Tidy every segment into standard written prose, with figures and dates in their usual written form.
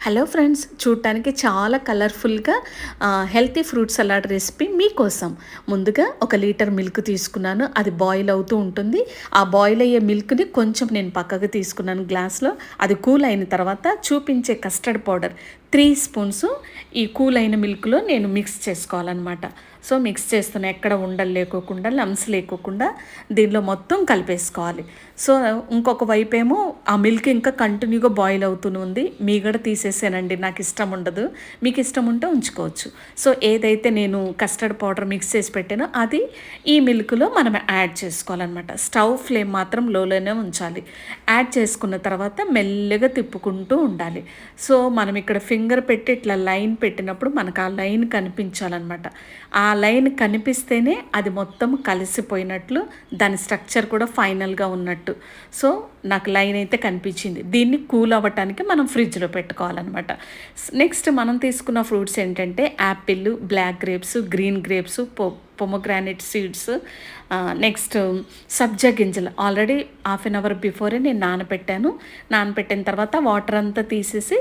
Hello friends, చూడటానికి చాలా కలర్ఫుల్గా హెల్తీ ఫ్రూట్ సలాడ్ రెసిపీ మీకోసం. ముందుగా 1 లీటర్ మిల్క్ తీసుకున్నాను. అది బాయిల్ అవుతూ ఉంటుంది. ఆ బాయిల్ అయ్యే మిల్క్ని కొంచెం నేను పక్కకు తీసుకున్నాను గ్లాస్లో. అది కూల్ అయిన తర్వాత చూపించే కస్టర్డ్ పౌడర్ 3 స్పూన్స్ ఈ కూల్ అయిన మిల్క్లో నేను మిక్స్ చేసుకోవాలన్నమాట. సో మిక్స్ చేస్తున్నా, ఎక్కడ ఉండలు లేకోకుండా, లమ్స్ లేకోకుండా దీనిలో మొత్తం కలిపేసుకోవాలి. సో ఇంకొక వైపు ఏమో ఆ మిల్క్ ఇంకా కంటిన్యూగా బాయిల్ అవుతూనే ఉంది. మీగడ తీసేసానండి, నాకు ఇష్టం ఉండదు. మీకు ఇష్టం ఉంటే ఉంచుకోవచ్చు. సో ఏదైతే నేను కస్టర్డ్ పౌడర్ మిక్స్ చేసి పెట్టానో అది ఈ మిల్క్లో మనం యాడ్ చేసుకోవాలన్నమాట. స్టవ్ ఫ్లేమ్ మాత్రం లోలోనే ఉంచాలి. యాడ్ చేసుకున్న తర్వాత మెల్లగా తిప్పుకుంటూ ఉండాలి. సో మనం ఇక్కడ ఫింగర్ పెట్టి ఇట్లా లైన్ పెట్టినప్పుడు మనకు ఆ లైన్ కనిపించాలన్నమాట. ఆ లైన్ కనిపిస్తేనే అది మొత్తం కలిసిపోయినట్లు, దాని స్ట్రక్చర్ కూడా ఫైనల్గా ఉన్నట్టు. సో నాకు లైన్ అయితే కనిపించింది. దీన్ని కూల్ అవ్వటానికి మనం ఫ్రిడ్జ్లో పెట్టుకోవాలన్నమాట. నెక్స్ట్ మనం తీసుకున్న ఫ్రూట్స్ ఏంటంటే apple, black grapes, green grapes, pomegranate seeds, next సబ్జా గింజలు already half an hour before నేను నానబెట్టిన తర్వాత వాటర్ అంతా తీసేసి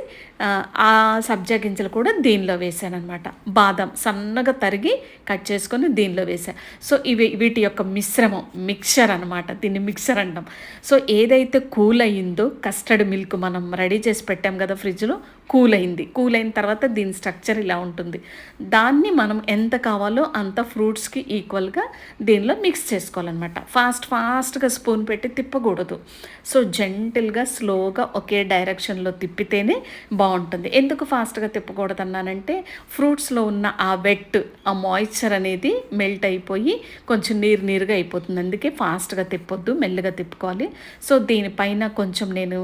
ఆ సబ్జా గింజలు కూడా దీనిలో వేసాను అనమాట. బాదం సన్నగా తరిగి కట్ చేసుకొని దీనిలో వేసాను. సో వీటి యొక్క మిక్చర్ అనమాట. దీన్ని మిక్సర్ అంటాం. సో ఏదైతే కూల్ అయ్యిందో కస్టర్డ్ మిల్క్ మనం రెడీ చేసి పెట్టాం కదా ఫ్రిడ్జ్లో, కూల్ అయిన తర్వాత దీని స్ట్రక్చర్ ఇలా ఉంటుంది. దాన్ని మనం ఎంత కావాలో అంత ఫ్రూట్స్కి ఈక్వల్గా దీనిలో మిక్స్ చేసుకోవాలన్నమాట. ఫాస్ట్గా స్పూన్ పెట్టి తిప్పకూడదు. సో జెంటిల్గా స్లోగా ఒకే డైరెక్షన్లో తిప్పితేనే బాగుంటుంది. ఎందుకు ఫాస్ట్గా తిప్పకూడదు అన్నానంటే ఫ్రూట్స్లో ఉన్న ఆ వెట్, ఆ మాయిశ్చర్ అనేది మెల్ట్ అయిపోయి కొంచెం నీరుగా అయిపోతుంది. అందుకే ఫాస్ట్గా తిప్పొద్దు, మెల్లగా తిప్పుకోవాలి. సో దీనిపైన కొంచెం నేను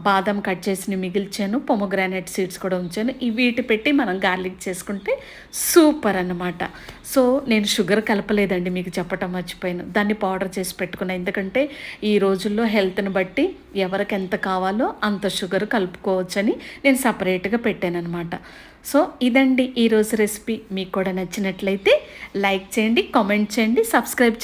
బాదం కట్ చేసి మిగిల్చాను, పొమోగ్రానైట్ సీడ్స్ కూడా ఉంచాను. వీటి పెట్టి మనం గార్లిక్ చేసుకుంటే సూపర్ అన్నమాట. సో నేను షుగర్ కలపలేదండి, మీకు చెప్పటం మర్చిపోయాను. దాన్ని పౌడర్ చేసి పెట్టుకున్నాను. ఎందుకంటే ఈ రోజుల్లో హెల్త్ని బట్టి ఎవరికి ఎంత కావాలో అంత షుగర్ కలుపుకోవచ్చని నేను సపరేట్గా పెట్టాను అనమాట. సో ఇదండి ఈరోజు రెసిపీ. మీకు కూడా నచ్చినట్లయితే లైక్ చేయండి, కామెంట్ చేయండి, సబ్స్క్రైబ్ చేయండి.